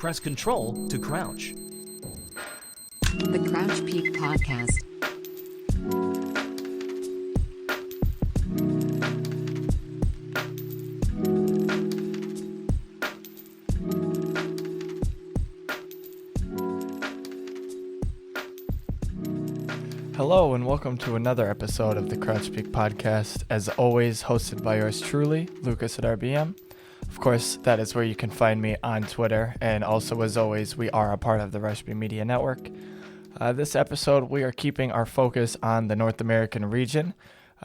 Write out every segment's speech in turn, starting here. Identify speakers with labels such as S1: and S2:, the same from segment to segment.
S1: press Control to crouch.
S2: The Crouch Peak Podcast.
S3: Hello and welcome to another episode of the Crouch Peak Podcast, as always hosted by yours truly, Lucas at RBM. Of course, that is where you can find me on Twitter, and also as always, we are a part of the Rushby Media Network. This episode, we are keeping our focus on the North American region,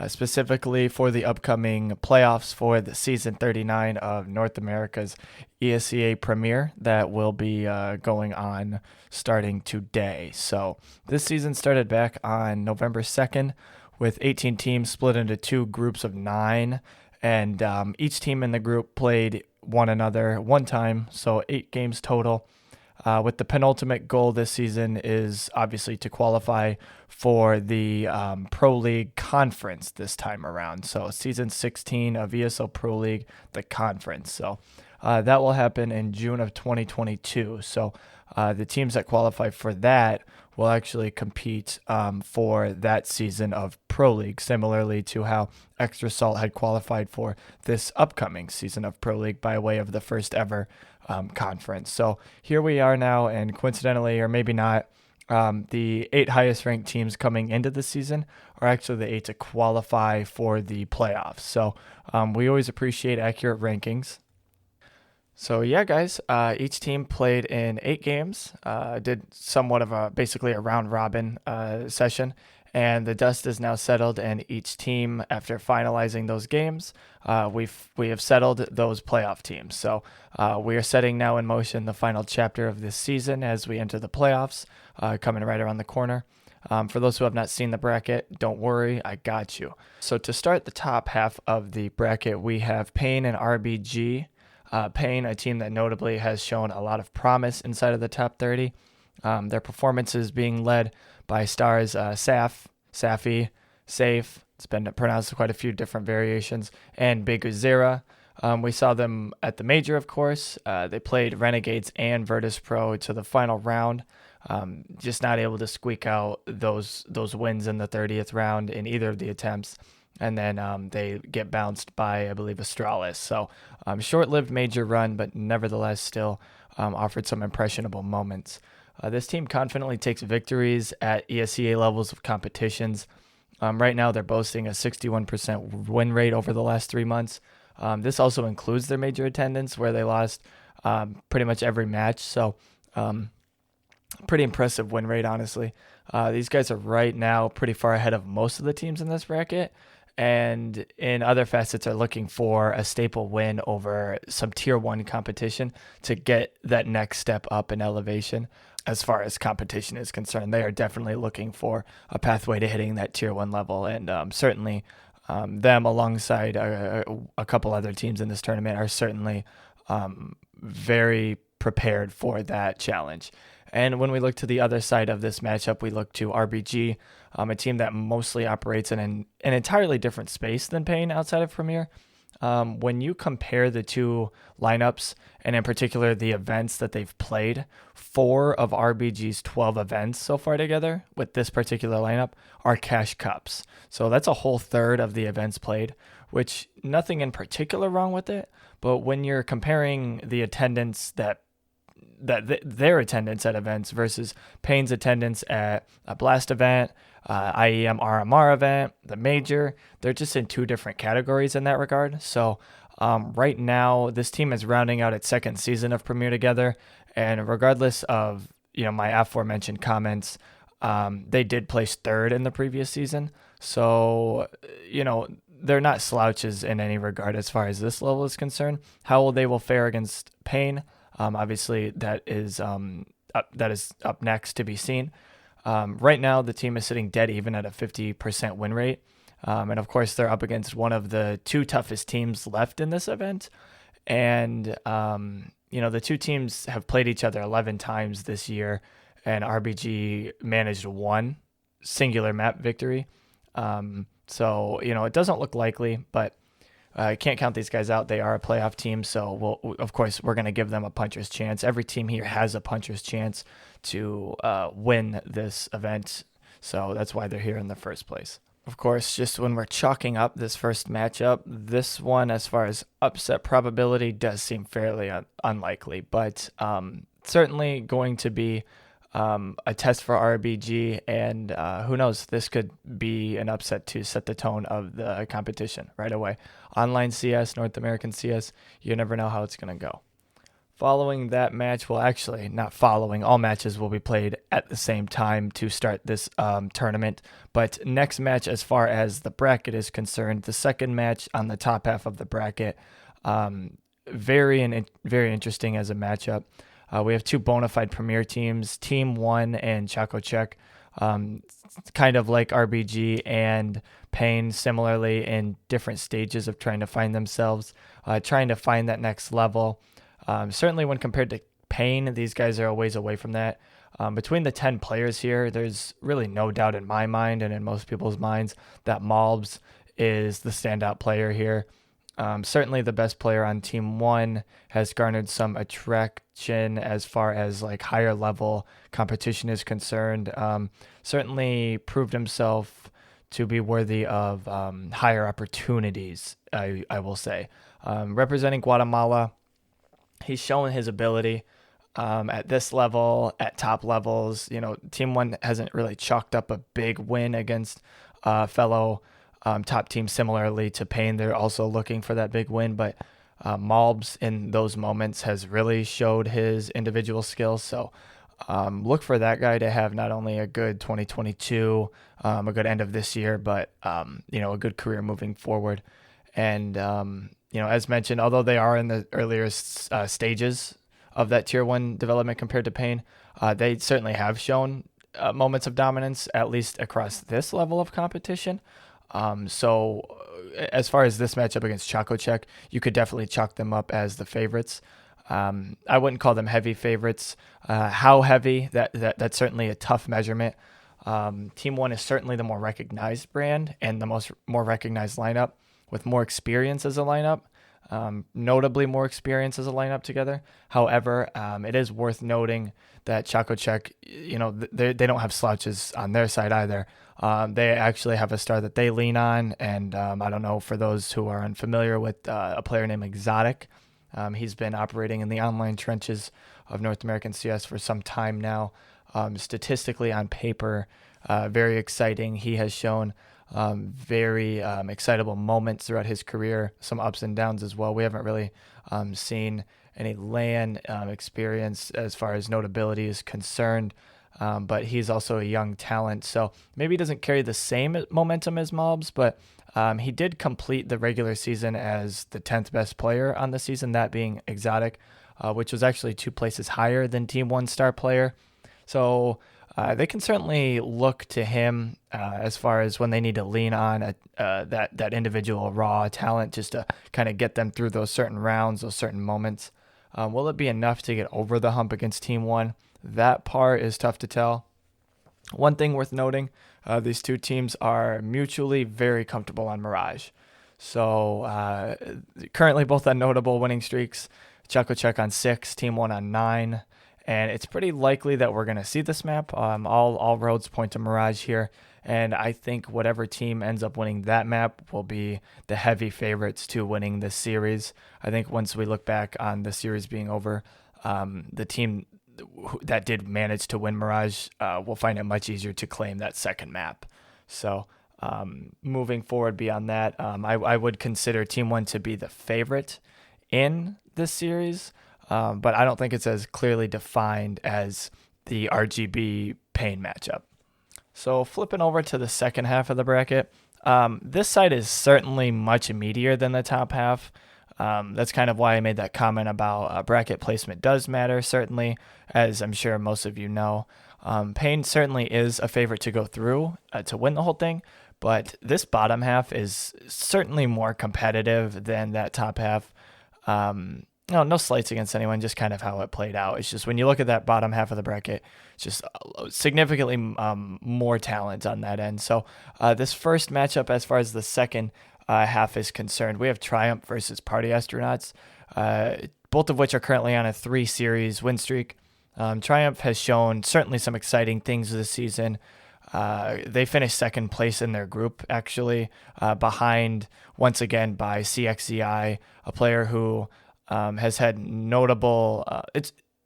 S3: specifically for the upcoming playoffs for the season 39 of North America's ESEA Premier that will be going on starting today. So this season started back on November 2nd with 18 teams split into two groups of 9, and each team in the group played one another one time, so 8 games total. With the penultimate goal this season is obviously to qualify for the Pro League conference this time around. So season 16 of ESL Pro League, the conference. So that will happen in June of 2022. So the teams that qualify for that will actually compete for that season of Pro League, similarly to how Extra Salt had qualified for this upcoming season of Pro League by way of the first ever conference. So here we are now, and coincidentally, or maybe not, the 8 highest ranked teams coming into the season are actually the 8 to qualify for the playoffs. So we always appreciate accurate rankings. So yeah, guys, each team played in 8 games, did somewhat of basically a round robin session, and the dust is now settled, and each team, after finalizing those games, we have settled those playoff teams. So we are setting now in motion the final chapter of this season as we enter the playoffs, coming right around the corner. For those who have not seen the bracket, don't worry, I got you. So to start the top half of the bracket, we have Payne and RBG. Payne, a team that notably has shown a lot of promise inside of the top 30. Their performances being led by stars Safi, Safe, it's been pronounced quite a few different variations, and Big Uzera. We saw them at the major, of course. They played Renegades and Virtus Pro to the final round, just not able to squeak out those wins in the 30th round in either of the attempts. And then they get bounced by, I believe, Astralis. So short-lived major run, but nevertheless still offered some impressionable moments. This team confidently takes victories at ESEA levels of competitions. Right now, they're boasting a 61% win rate over the last 3 months. This also includes their major attendance, where they lost pretty much every match. So pretty impressive win rate, honestly. These guys are right now pretty far ahead of most of the teams in this bracket, and in other facets are looking for a staple win over some tier 1 competition to get that next step up in elevation. As far as competition is concerned, they are definitely looking for a pathway to hitting that tier 1 level, and certainly them alongside a couple other teams in this tournament are certainly very prepared for that challenge. And when we look to the other side of this matchup, we look to RBG, a team that mostly operates in an entirely different space than Payne outside of Premier. When you compare the two lineups, and in particular the events that they've played, 4 of RBG's 12 events so far together with this particular lineup are cash cups. So that's a whole third of the events played, which nothing in particular wrong with it. But when you're comparing the attendance their attendance at events versus Payne's attendance at a Blast event, IEM RMR event, the major, they're just in 2 different categories in that regard. So right now, this team is rounding out its second season of Premier together, and regardless of my aforementioned comments, they did place 3rd in the previous season. So they're not slouches in any regard as far as this level is concerned. How they will fare against Payne, obviously that is up next to be seen. Right now, the team is sitting dead even at a 50% win rate. And of course, they're up against one of the 2 toughest teams left in this event. And, the 2 teams have played each other 11 times this year, and RBG managed 1 singular map victory. So, it doesn't look likely, but Can't count these guys out. They are a playoff team, so of course we're going to give them a puncher's chance. Every team here has a puncher's chance to win this event, so that's why they're here in the first place. Of course, just when we're chalking up this first matchup, this one, as far as upset probability, does seem fairly unlikely, but certainly going to be a test for RBG, and who knows, this could be an upset to set the tone of the competition right away. Online CS, North American CS, you never know how it's going to go. Following that match, well, actually, not following. All matches will be played at the same time to start this tournament. But next match, as far as the bracket is concerned, the second match on the top half of the bracket, very interesting as a matchup. We have two bona fide premier teams, Team 1 and ChocoCheck, kind of like RBG and Pain, similarly in different stages of trying to find themselves, trying to find that next level. Certainly when compared to Pain, these guys are a ways away from that. Between the 10 players here, there's really no doubt in my mind and in most people's minds that Malbs is the standout player here. Certainly the best player on Team 1, has garnered some attraction as far as like higher level competition is concerned. Certainly proved himself to be worthy of higher opportunities, I will say. Representing Guatemala, he's shown his ability at this level, at top levels. Team 1 hasn't really chalked up a big win against fellow top team. Similarly to Pain, they're also looking for that big win, but Malbs in those moments has really showed his individual skills. So look for that guy to have not only a good 2022, a good end of this year, but a good career moving forward. And as mentioned, although they are in the earlier stages of that tier 1 development compared to Pain, they certainly have shown moments of dominance, at least across this level of competition. So as far as this matchup against ChocoCheck, you could definitely chalk them up as the favorites. I wouldn't call them heavy favorites. How heavy, that's certainly a tough measurement. Team 1 is certainly the more recognized brand and the more recognized lineup with more experience as a lineup, notably more experience as a lineup together. However, it is worth noting that ChocoCheck, they don't have slouches on their side either. They actually have a star that they lean on, and I don't know, for those who are unfamiliar with a player named Exotic, he's been operating in the online trenches of North American CS for some time now. Statistically, on paper, very exciting. He has shown very excitable moments throughout his career, some ups and downs as well. We haven't really seen any LAN experience as far as notability is concerned, but he's also a young talent, so maybe he doesn't carry the same momentum as Malbs, but he did complete the regular season as the 10th best player on the season, that being Exotic, which was actually 2 places higher than Team 1 star player. So they can certainly look to him as far as when they need to lean on that individual raw talent just to kind of get them through those certain rounds, those certain moments. Will it be enough to get over the hump against Team 1? That part is tough to tell. One thing worth noting, these two teams are mutually very comfortable on Mirage. So currently both on notable winning streaks. ChocoCheck on 6, Team 1 on 9. And it's pretty likely that we're going to see this map. All roads point to Mirage here. And I think whatever team ends up winning that map will be the heavy favorites to winning this series. I think once we look back on the series being over, the team that did manage to win Mirage will find it much easier to claim that second map. So moving forward beyond that, I would consider Team 1 to be the favorite in this series. But I don't think it's as clearly defined as the RGB Pain matchup. So flipping over to the second half of the bracket, this side is certainly much meatier than the top half. That's kind of why I made that comment about bracket placement does matter, certainly, as I'm sure most of you know. Pain certainly is a favorite to go through to win the whole thing, but this bottom half is certainly more competitive than that top half. No slights against anyone, just kind of how it played out. It's just when you look at that bottom half of the bracket, it's just significantly more talent on that end. So this first matchup, as far as the second, half is concerned. We have Triumph versus Party Astronauts, both of which are currently on a 3-series win streak. Triumph has shown certainly some exciting things this season. They finished second place in their group, actually, behind, once again, by CXEI, a player who has had notable...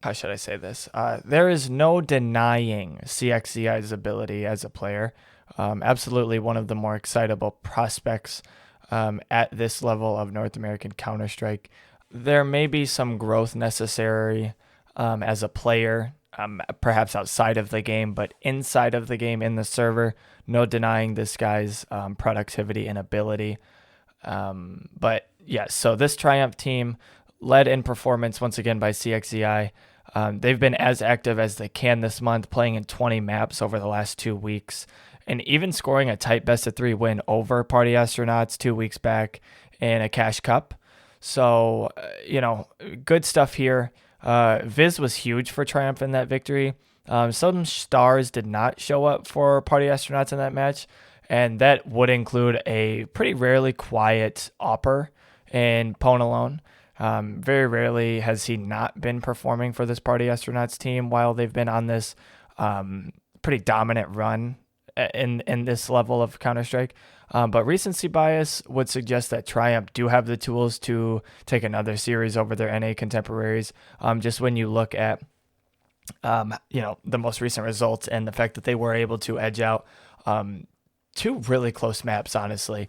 S3: how should I say this? There is no denying CXEI's ability as a player. Absolutely one of the more excitable prospects at this level of North American Counter-Strike. There may be some growth necessary as a player, perhaps outside of the game, but inside of the game in the server, no denying this guy's productivity and ability. But yes, so this Triumph team, led in performance once again by CXEI. They've been as active as they can this month, playing in 20 maps over the last 2 weeks, and even scoring a tight best-of-3 win over Party Astronauts 2 weeks back in a Cash Cup. So, good stuff here. Viz was huge for Triumph in that victory. Some stars did not show up for Party Astronauts in that match, and that would include a pretty rarely quiet Opper and Ponalone. Very rarely has he not been performing for this Party Astronauts team while they've been on this pretty dominant run in this level of Counter-Strike. But recency bias would suggest that Triumph do have the tools to take another series over their NA contemporaries. Just when you look at the most recent results and the fact that they were able to edge out 2 really close maps, honestly,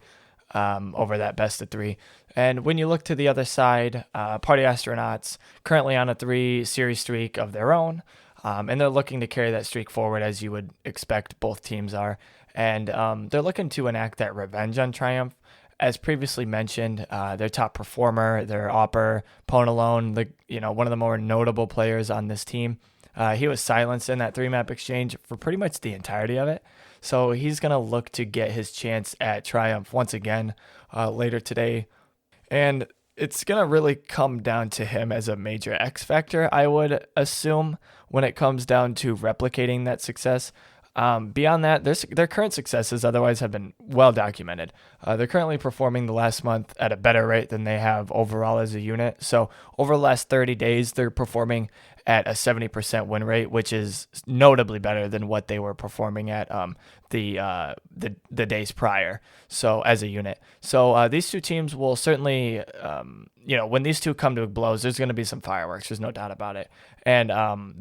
S3: over that best-of-3. And when you look to the other side, Party Astronauts currently on a 3-series streak of their own, and they're looking to carry that streak forward, as you would expect both teams are. And they're looking to enact that revenge on Triumph. As previously mentioned, their top performer, their Opper, Ponalone, one of the more notable players on this team, he was silenced in that 3-map exchange for pretty much the entirety of it. So he's going to look to get his chance at Triumph once again later today. And it's going to really come down to him as a major X factor, I would assume, when it comes down to replicating that success. Beyond that, their current successes otherwise have been well documented. They're currently performing the last month at a better rate than they have overall as a unit. So over the last 30 days, they're performing at a 70% win rate, which is notably better than what they were performing at the days prior. So as a unit, so these two teams will certainly, when these two come to blows, there's going to be some fireworks. There's no doubt about it. And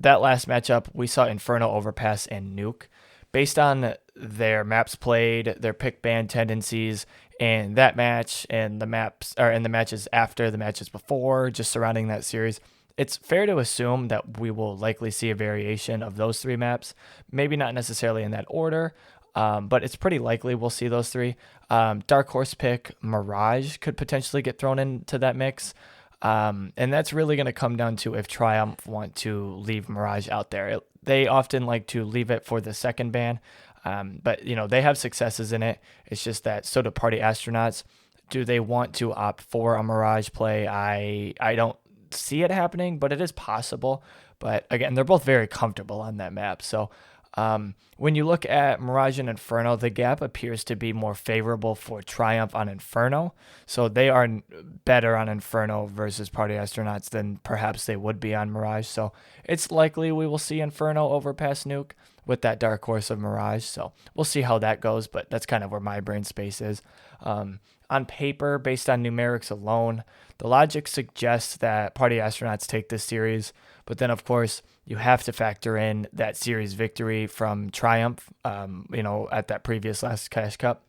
S3: that last matchup, we saw Inferno, Overpass, and Nuke. Based on their maps played, their pick ban tendencies in that match, and the matches after, the matches before, just surrounding that series, it's fair to assume that we will likely see a variation of those 3 maps. Maybe not necessarily in that order, but it's pretty likely we'll see those 3. Dark horse pick Mirage could potentially get thrown into that mix. And that's really going to come down to if Triumph want to leave Mirage out there. They often like to leave it for the second ban, but they have successes in it. It's just that so do Party Astronauts. Do they want to opt for a Mirage play? I don't see it happening, but it is possible. But again, they're both very comfortable on that map. So when you look at Mirage and Inferno, the gap appears to be more favorable for Triumph on Inferno. So they are better on Inferno versus Party Astronauts than perhaps they would be on Mirage. So it's likely we will see Inferno overpass Nuke with that dark horse of Mirage. So we'll see how that goes, but that's kind of where my brain space is. On paper, based on numerics alone, the logic suggests that Party Astronauts take this series, but then of course you have to factor in that series victory from Triumph, at that previous last Cash Cup.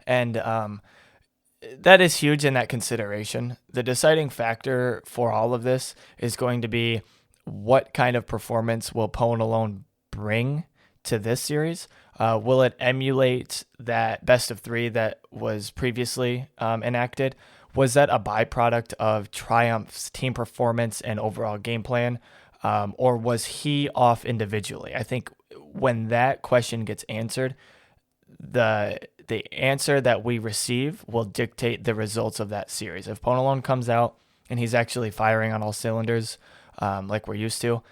S3: And that is huge in that consideration. The deciding factor for all of this is going to be what kind of performance will Ponalone bring to this series. Will it emulate that best of 3 that was previously enacted? Was that a byproduct of Triumph's team performance and overall game plan? Or was he off individually? I think when that question gets answered, the answer that we receive will dictate the results of that series. If Ponalone comes out and he's actually firing on all cylinders, like we're used to,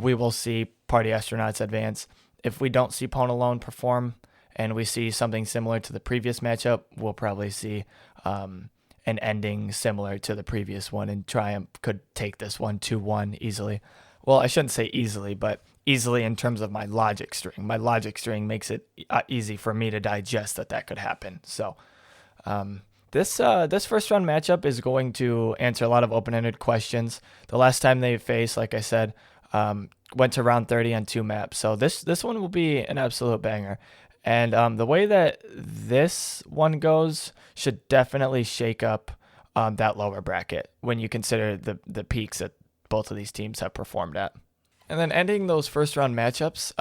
S3: we will see Party Astronauts advance. If we don't see Ponalone perform and we see something similar to the previous matchup, we'll probably see an ending similar to the previous one, and Triumph could take this one 2-1 easily. Well, I shouldn't say easily, but easily in terms of my logic string. My logic string makes it easy for me to digest that could happen. So this first round matchup is going to answer a lot of open-ended questions. The last time they faced, like I said, went to round 30 on 2 maps. So this one will be an absolute banger. And the way that this one goes should definitely shake up that lower bracket when you consider the peaks that both of these teams have performed at. And then ending those first round matchups,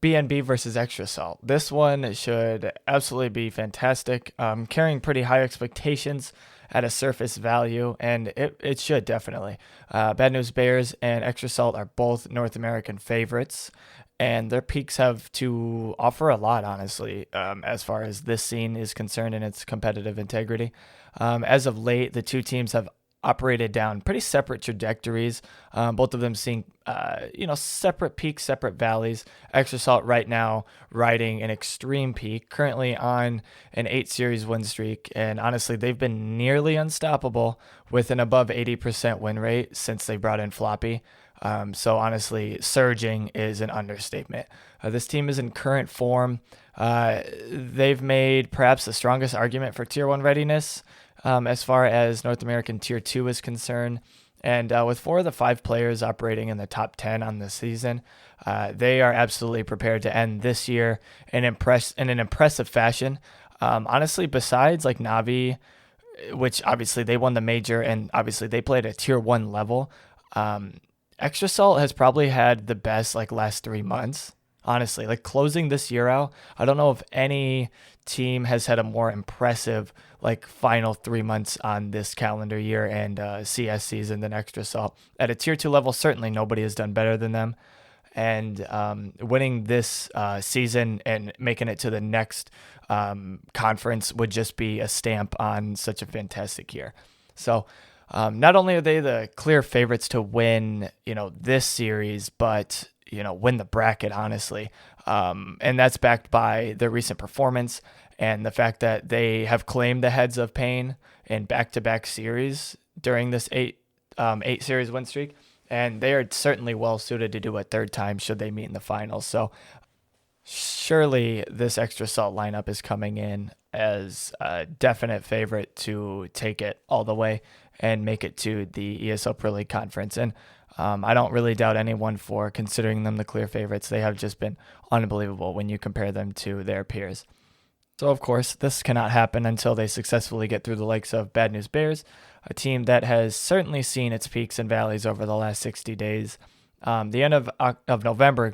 S3: BNB versus Extra Salt. This one should absolutely be fantastic, carrying pretty high expectations at a surface value, and it should definitely. Bad News Bearz and Extra Salt are both North American favorites, and their peaks have to offer a lot, honestly, as far as this scene is concerned and its competitive integrity. As of late, the two teams have operated down pretty separate trajectories, both of them seeing separate peaks, separate valleys. Extra Salt right now riding an extreme peak, currently on an 8 series win streak, and honestly they've been nearly unstoppable with an above 80% win rate since they brought in Floppy. So honestly, surging is an understatement. This team is in current form. They've made perhaps the strongest argument for Tier 1 readiness as far as North American Tier 2 is concerned. And with 4 of the 5 players operating in the top 10 on the season, they are absolutely prepared to end this year in an impressive fashion. Honestly, besides like Navi, which obviously they won the major and obviously they played at Tier 1 level, Extra Salt has probably had the best last 3 months. Honestly, closing this year out, I don't know if any team has had a more impressive final 3 months on this calendar year and CS season than Extra Salt. At a Tier 2 level, certainly nobody has done better than them. And winning this season and making it to the next conference would just be a stamp on such a fantastic year. So not only are they the clear favorites to win, this series, but win the bracket, honestly. And that's backed by their recent performance and the fact that they have claimed the heads of pain in back-to-back series during this 8 series win streak. And they are certainly well suited to do a third time should they meet in the finals. So surely this Extra Salt lineup is coming in as a definite favorite to take it all the way and make it to the ESL Pro League conference. And I don't really doubt anyone for considering them the clear favorites. They have just been unbelievable when you compare them to their peers. So, of course, this cannot happen until they successfully get through the likes of Bad News Bearz, a team that has certainly seen its peaks and valleys over the last 60 days. The end of November,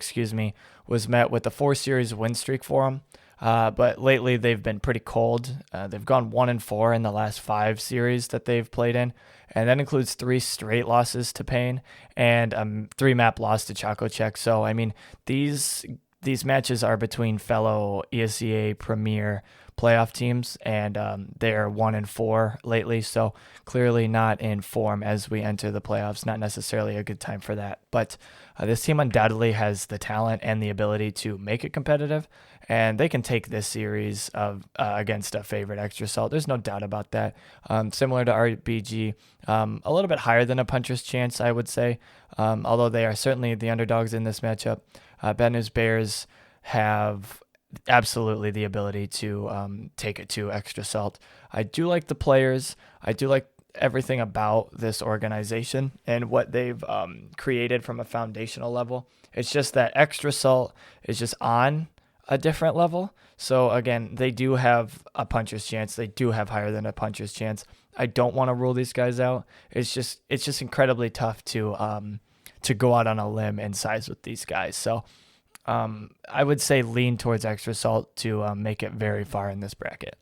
S3: was met with a 4-series win streak for them. But lately they've been pretty cold. They've gone 1-4 in the last 5 series that they've played in, and that includes 3 straight losses to Pain and a 3-map loss to ChocoCheck. So, I mean, these matches are between fellow ESEA Premier playoff teams, and they're 1-4 lately, so clearly not in form as we enter the playoffs. Not necessarily a good time for that, but this team undoubtedly has the talent and the ability to make it competitive, and they can take this series of against a favorite Extra Salt. There's no doubt about that. Similar to RBG, a little bit higher than a puncher's chance, I would say, although they are certainly the underdogs in this matchup. Bad News Bearz have absolutely the ability to take it to Extra Salt. I do like the players. I do like everything about this organization and what they've created from a foundational level. It's just that Extra Salt is just on a different level. So again, they do have a puncher's chance. They do have higher than a puncher's chance. I don't want to rule these guys out. It's just incredibly tough to go out on a limb and size with these guys. So I would say lean towards Extra Salt to make it very far in this bracket.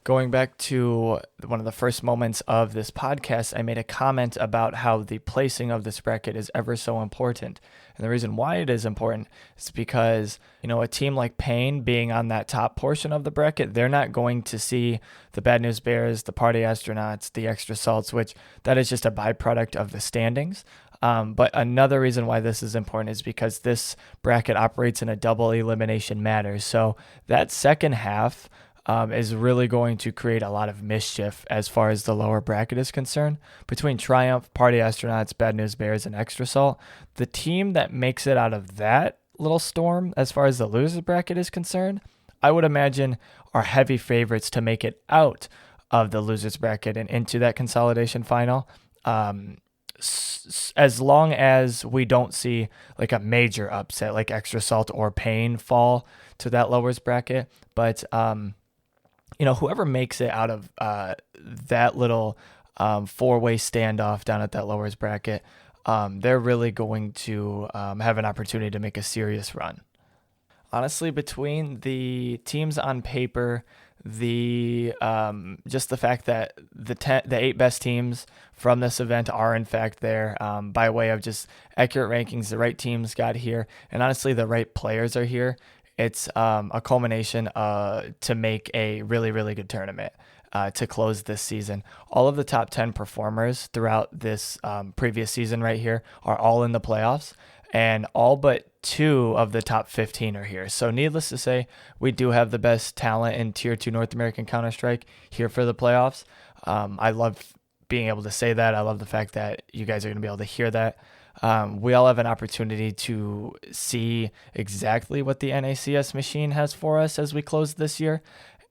S3: Going back to one of the first moments of this podcast, I made a comment about how the placing of this bracket is ever so important. And the reason why it is important is because, a team like Payne being on that top portion of the bracket, they're not going to see the Bad News Bears, the Party Astronauts, the Extra Salts, which that is just a byproduct of the standings. But another reason why this is important is because this bracket operates in a double elimination manner. So that second half is really going to create a lot of mischief as far as the lower bracket is concerned. Between Triumph, Party Astronauts, Bad News Bears, and Extra Salt, the team that makes it out of that little storm as far as the losers bracket is concerned, I would imagine are heavy favorites to make it out of the losers bracket and into that consolidation final. As long as we don't see like a major upset like Extra Salt or Payne fall to that lowers bracket. But whoever makes it out of that little four-way standoff down at that lowers bracket, they're really going to have an opportunity to make a serious run. Honestly, between the teams on paper, just the fact that the 8 best teams from this event are in fact there, by way of just accurate rankings, the right teams got here, and honestly the right players are here. It's a culmination to make a really, really good tournament to close this season. All of the top 10 performers throughout this previous season right here are all in the playoffs, and all but 2 of the top 15 are here. So needless to say, we do have the best talent in Tier 2 North American Counter-Strike here for the playoffs. I love being able to say that. I love the fact that you guys are going to be able to hear that. We all have an opportunity to see exactly what the NACS machine has for us as we close this year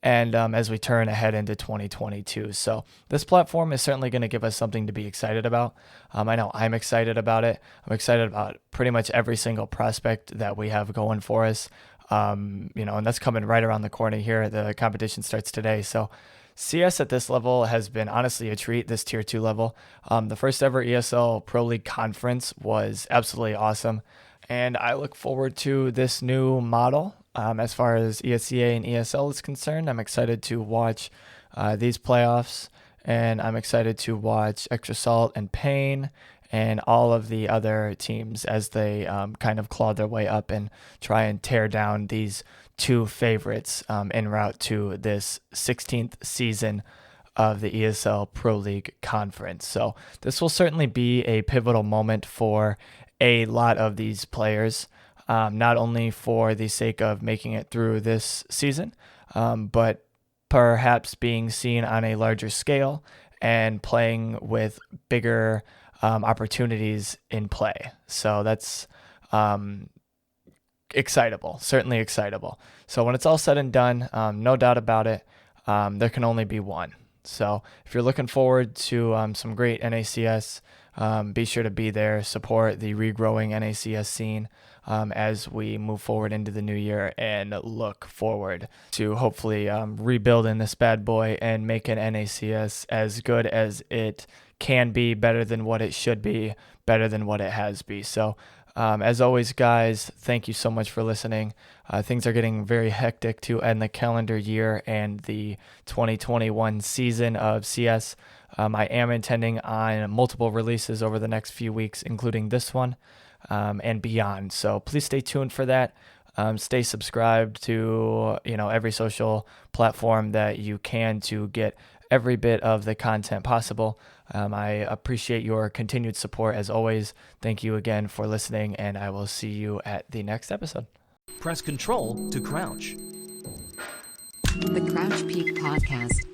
S3: and as we turn ahead into 2022. So this platform is certainly going to give us something to be excited about. I know I'm excited about it. I'm excited about pretty much every single prospect that we have going for us. And that's coming right around the corner here. The competition starts today. So CS at this level has been honestly a treat, this Tier 2 level. The first ever ESL Pro League conference was absolutely awesome. And I look forward to this new model as far as ESEA and ESL is concerned. I'm excited to watch these playoffs, and I'm excited to watch Extra Salt and Payne and all of the other teams as they kind of claw their way up and try and tear down these 2 favorites en route to this 16th season of the ESL Pro League conference. So this will certainly be a pivotal moment for a lot of these players, not only for the sake of making it through this season, but perhaps being seen on a larger scale and playing with bigger opportunities in play. So that's excitable, certainly excitable. So when it's all said and done, no doubt about it, there can only be one. So if you're looking forward to some great NACS, be sure to be there, support the regrowing NACS scene as we move forward into the new year and look forward to hopefully rebuilding this bad boy and making NACS as good as it can be, better than what it should be, better than what it has been. So as always, guys, thank you so much for listening. Things are getting very hectic to end the calendar year and the 2021 season of CS. I am intending on multiple releases over the next few weeks, including this one and beyond. So please stay tuned for that. Stay subscribed to every social platform that you can to get every bit of the content possible. I appreciate your continued support as always. Thank you again for listening, and I will see you at the next episode.
S1: Press Control to crouch.
S2: The Crouch Peak Podcast.